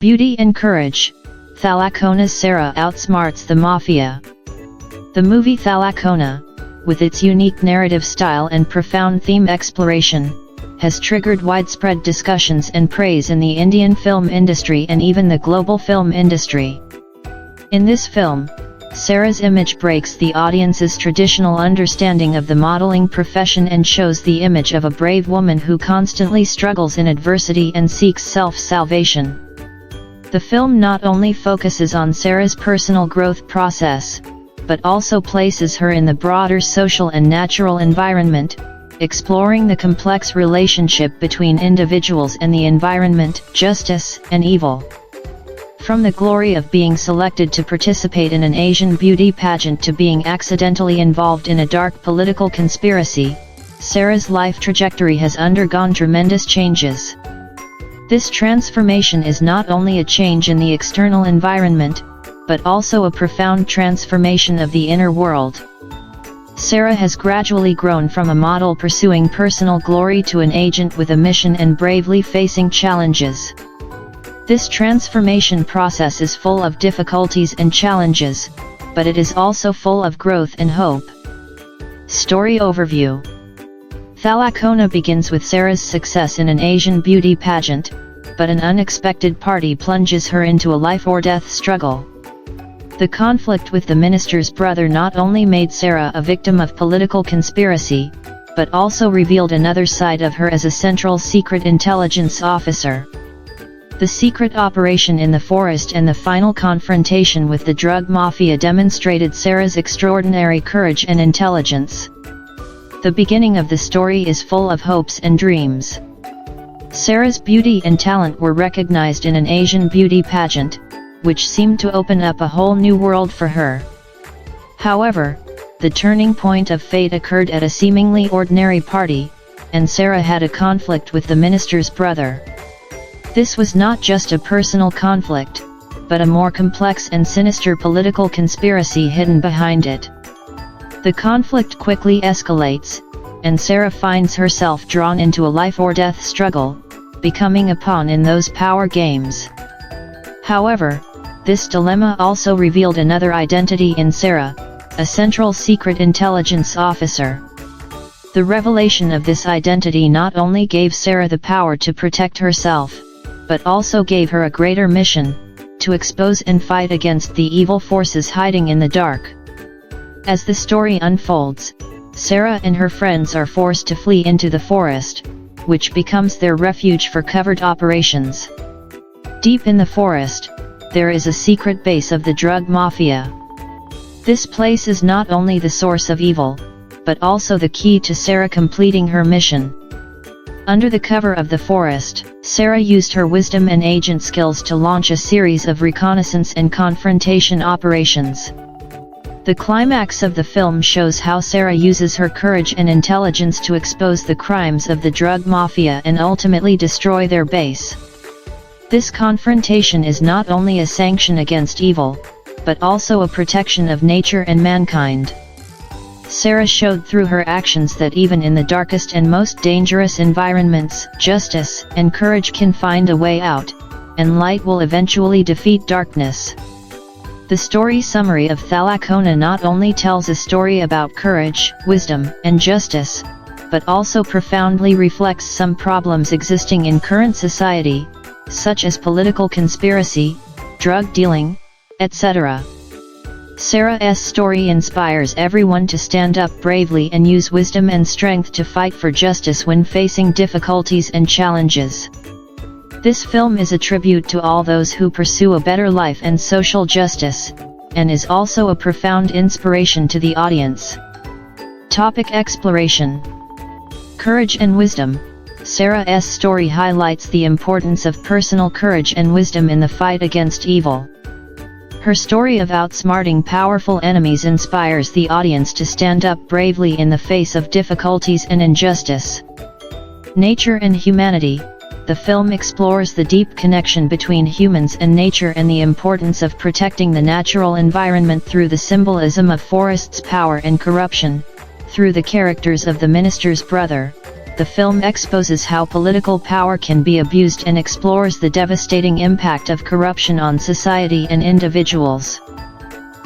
Beauty and courage. Thalakona's Sara outsmarts the Mafia. The movie Thalakona, with its unique narrative style and profound theme exploration, has triggered widespread discussions and praise in the Indian film industry and even the global film industry. In this film, Sara's image breaks the audience's traditional understanding of the modeling profession and shows the image of a brave woman who constantly struggles in adversity and seeks self-salvation. The film not only focuses on Sara's personal growth process, but also places her in the broader social and natural environment, exploring the complex relationship between individuals and the environment, justice and evil. From the glory of being selected to participate in an Asian beauty pageant to being accidentally involved in a dark political conspiracy, Sara's life trajectory has undergone tremendous changes. This transformation is not only a change in the external environment, but also a profound transformation of the inner world. Sara has gradually grown from a model pursuing personal glory to an agent with a mission and bravely facing challenges. This transformation process is full of difficulties and challenges, but it is also full of growth and hope. Story overview. Thalakona begins with Sara's success in an Asian beauty pageant, but an unexpected party plunges her into a life-or-death struggle. The conflict with the minister's brother not only made Sara a victim of political conspiracy, but also revealed another side of her as a Central Secret Intelligence officer. The secret operation in the forest and the final confrontation with the drug mafia demonstrated Sara's extraordinary courage and intelligence. The beginning of the story is full of hopes and dreams. Sara's beauty and talent were recognized in an Asian beauty pageant, which seemed to open up a whole new world for her. However, the turning point of fate occurred at a seemingly ordinary party, and Sara had a conflict with the minister's brother. This was not just a personal conflict, but a more complex and sinister political conspiracy hidden behind it. The conflict quickly escalates, and Sara finds herself drawn into a life-or-death struggle, becoming a pawn in those power games. However, this dilemma also revealed another identity in Sara, a Central Secret Intelligence officer. The revelation of this identity not only gave Sara the power to protect herself, but also gave her a greater mission, to expose and fight against the evil forces hiding in the dark. As the story unfolds, Sara and her friends are forced to flee into the forest, which becomes their refuge for covert operations. Deep in the forest, there is a secret base of the drug mafia. This place is not only the source of evil, but also the key to Sara completing her mission. Under the cover of the forest, Sara used her wisdom and agent skills to launch a series of reconnaissance and confrontation operations. The climax of the film shows how Sara uses her courage and intelligence to expose the crimes of the drug mafia and ultimately destroy their base. This confrontation is not only a sanction against evil, but also a protection of nature and mankind. Sara showed through her actions that even in the darkest and most dangerous environments, justice and courage can find a way out, and light will eventually defeat darkness. The story summary of Thalakona not only tells a story about courage, wisdom, and justice, but also profoundly reflects some problems existing in current society, such as political conspiracy, drug dealing, etc. Sara's story inspires everyone to stand up bravely and use wisdom and strength to fight for justice when facing difficulties and challenges. This film is a tribute to all those who pursue a better life and social justice, and is also a profound inspiration to the audience. Topic: Exploration. Courage and wisdom. Sara's story highlights the importance of personal courage and wisdom in the fight against evil. Her story of outsmarting powerful enemies inspires the audience to stand up bravely in the face of difficulties and injustice. Nature and humanity. The film explores the deep connection between humans and nature and the importance of protecting the natural environment through the symbolism of forests' power and corruption, through the characters of the minister's brother, the film exposes how political power can be abused and explores the devastating impact of corruption on society and individuals.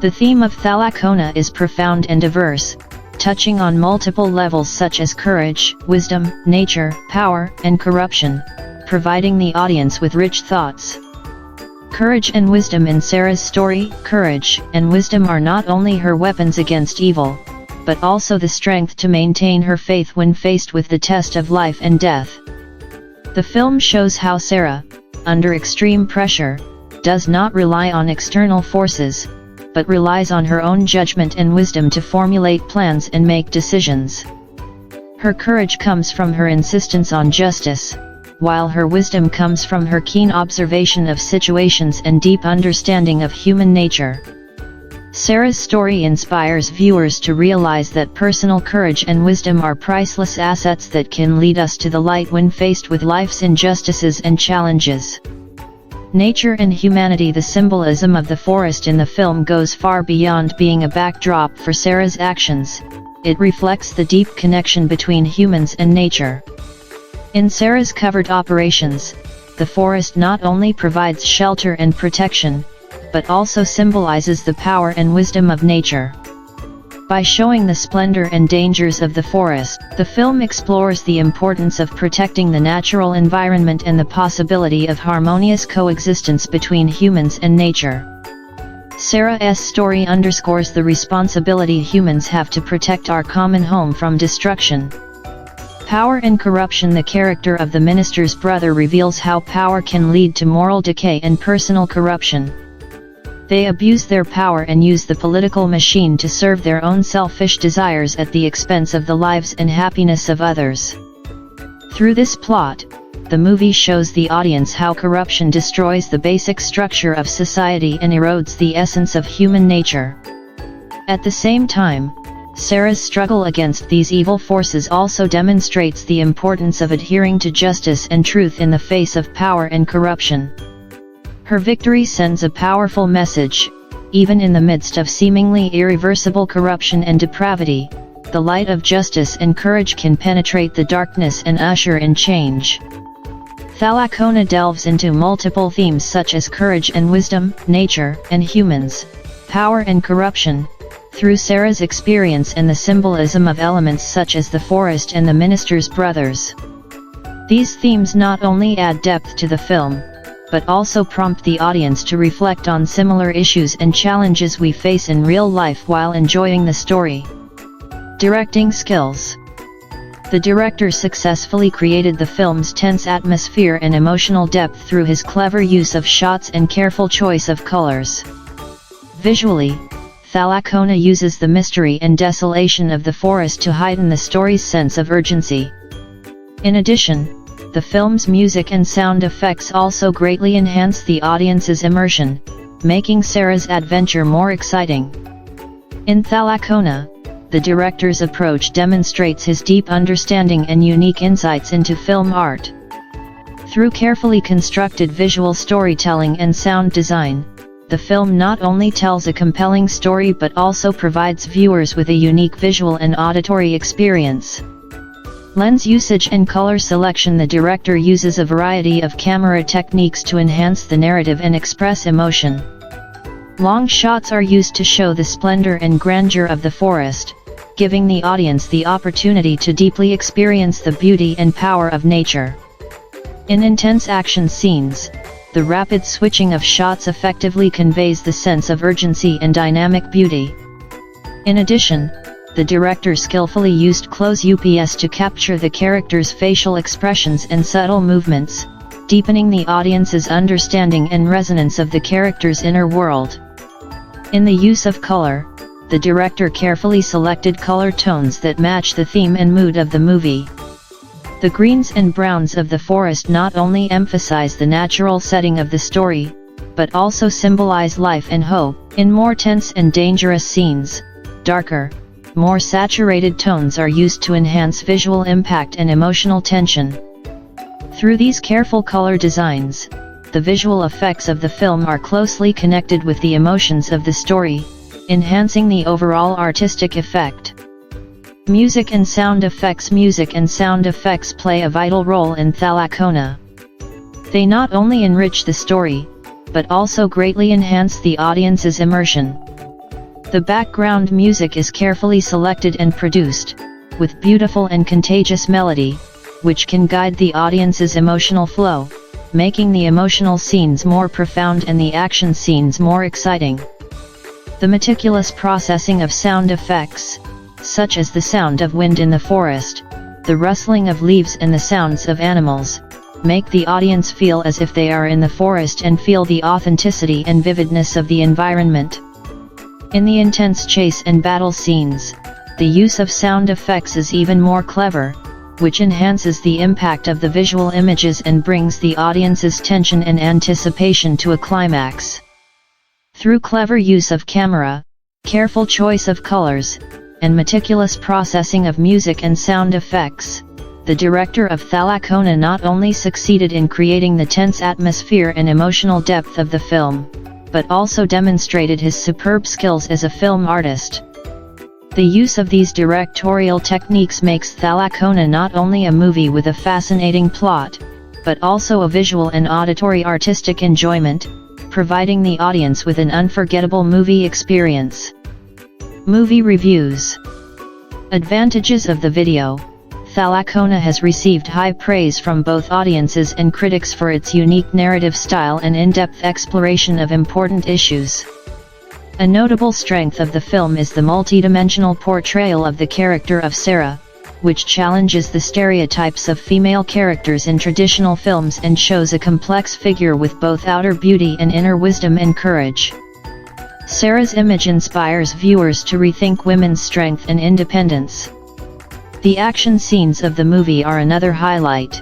The theme of Thalakona is profound and diverse, touching on multiple levels such as courage, wisdom, nature, power, and corruption, providing the audience with rich thoughts. Courage and wisdom in Sara's story. Courage and wisdom are not only her weapons against evil, but also the strength to maintain her faith when faced with the test of life and death. The film shows how Sara, under extreme pressure, does not rely on external forces, but relies on her own judgment and wisdom to formulate plans and make decisions. Her courage comes from her insistence on justice, while her wisdom comes from her keen observation of situations and deep understanding of human nature. Sara's story inspires viewers to realize that personal courage and wisdom are priceless assets that can lead us to the light when faced with life's injustices and challenges. Nature and humanity. The symbolism of the forest in the film goes far beyond being a backdrop for Sara's actions. It reflects the deep connection between humans and nature. In Sara's covert operations, the forest not only provides shelter and protection, but also symbolizes the power and wisdom of nature. By showing the splendor and dangers of the forest, the film explores the importance of protecting the natural environment and the possibility of harmonious coexistence between humans and nature. Sara's story underscores the responsibility humans have to protect our common home from destruction. Power and corruption. The character of the minister's brother reveals how power can lead to moral decay and personal corruption. They abuse their power and use the political machine to serve their own selfish desires at the expense of the lives and happiness of others. Through this plot, the movie shows the audience how corruption destroys the basic structure of society and erodes the essence of human nature. At the same time, Sara's struggle against these evil forces also demonstrates the importance of adhering to justice and truth in the face of power and corruption. Her victory sends a powerful message: even in the midst of seemingly irreversible corruption and depravity, the light of justice and courage can penetrate the darkness and usher in change. Thalakona delves into multiple themes such as courage and wisdom, nature and humans, power and corruption, through Sara's experience and the symbolism of elements such as the forest and the minister's brothers. These themes not only add depth to the film, but also prompt the audience to reflect on similar issues and challenges we face in real life while enjoying the story. Directing skills. The director successfully created the film's tense atmosphere and emotional depth through his clever use of shots and careful choice of colors. Visually, Thalakona uses the mystery and desolation of the forest to heighten the story's sense of urgency. In addition, the film's music and sound effects also greatly enhance the audience's immersion, making Sara's adventure more exciting. In Thalakona, the director's approach demonstrates his deep understanding and unique insights into film art. Through carefully constructed visual storytelling and sound design, the film not only tells a compelling story but also provides viewers with a unique visual and auditory experience. Lens usage and color selection. The director uses a variety of camera techniques to enhance the narrative and express emotion. Long shots are used to show the splendor and grandeur of the forest, giving the audience the opportunity to deeply experience the beauty and power of nature. In intense action scenes, the rapid switching of shots effectively conveys the sense of urgency and dynamic beauty. In addition, the director skillfully used close-ups to capture the characters' facial expressions and subtle movements, deepening the audience's understanding and resonance of the character's inner world. In the use of color, the director carefully selected color tones that match the theme and mood of the movie. The greens and browns of the forest not only emphasize the natural setting of the story, but also symbolize life and hope. In more tense and dangerous scenes, darker, more saturated tones are used to enhance visual impact and emotional tension. Through these careful color designs, the visual effects of the film are closely connected with the emotions of the story, enhancing the overall artistic effect. Music and sound effects. Music and sound effects play a vital role in Thalakona. They not only enrich the story, but also greatly enhance the audience's immersion. The background music is carefully selected and produced, with beautiful and contagious melody, which can guide the audience's emotional flow, making the emotional scenes more profound and the action scenes more exciting. The meticulous processing of sound effects, such as the sound of wind in the forest, the rustling of leaves and the sounds of animals, make the audience feel as if they are in the forest and feel the authenticity and vividness of the environment. In the intense chase and battle scenes, the use of sound effects is even more clever, which enhances the impact of the visual images and brings the audience's tension and anticipation to a climax. Through clever use of camera, careful choice of colors, and meticulous processing of music and sound effects, the director of Thalakona not only succeeded in creating the tense atmosphere and emotional depth of the film, but also demonstrated his superb skills as a film artist. The use of these directorial techniques makes Thalakona not only a movie with a fascinating plot, but also a visual and auditory artistic enjoyment, providing the audience with an unforgettable movie experience. Movie reviews. Advantages of the video. Thalakona has received high praise from both audiences and critics for its unique narrative style and in-depth exploration of important issues. A notable strength of the film is the multidimensional portrayal of the character of Sara, which challenges the stereotypes of female characters in traditional films and shows a complex figure with both outer beauty and inner wisdom and courage. Sara's image inspires viewers to rethink women's strength and independence. The action scenes of the movie are another highlight.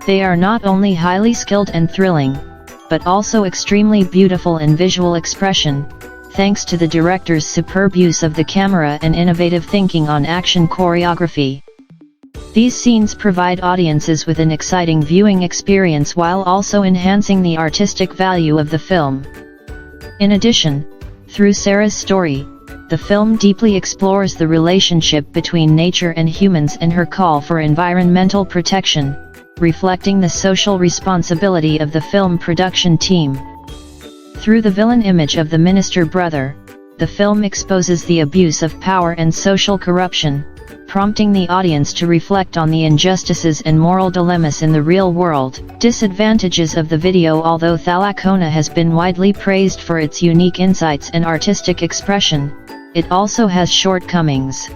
They are not only highly skilled and thrilling, but also extremely beautiful in visual expression, thanks to the director's superb use of the camera and innovative thinking on action choreography. These scenes provide audiences with an exciting viewing experience while also enhancing the artistic value of the film. In addition, through Sara's story, the film deeply explores the relationship between nature and humans and her call for environmental protection, reflecting the social responsibility of the film production team. Through the villain image of the minister brother, the film exposes the abuse of power and social corruption, prompting the audience to reflect on the injustices and moral dilemmas in the real world. Disadvantages of the video. Although Thalakona has been widely praised for its unique insights and artistic expression, it also has shortcomings.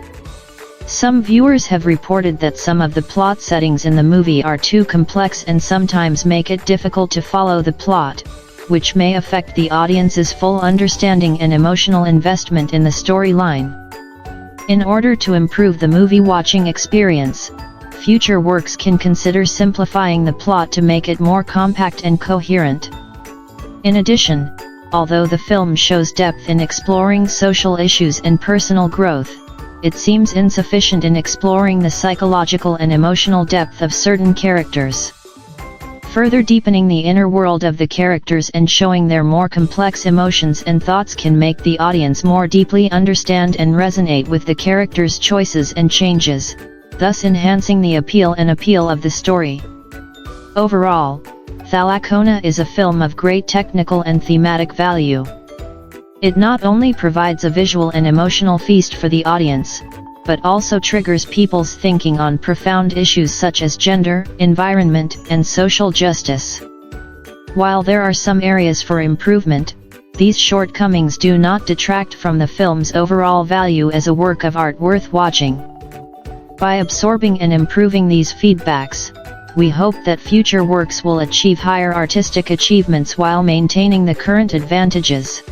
Some viewers have reported that some of the plot settings in the movie are too complex and sometimes make it difficult to follow the plot, which may affect the audience's full understanding and emotional investment in the storyline. In order to improve the movie watching experience, future works can consider simplifying the plot to make it more compact and coherent. In addition, although the film shows depth in exploring social issues and personal growth, it seems insufficient in exploring the psychological and emotional depth of certain characters. Further deepening the inner world of the characters and showing their more complex emotions and thoughts can make the audience more deeply understand and resonate with the characters' choices and changes, thus enhancing the appeal of the story. Overall, Thalakona is a film of great technical and thematic value. It not only provides a visual and emotional feast for the audience, but also triggers people's thinking on profound issues such as gender, environment, and social justice. While there are some areas for improvement, these shortcomings do not detract from the film's overall value as a work of art worth watching. By absorbing and improving these feedbacks, we hope that future works will achieve higher artistic achievements while maintaining the current advantages.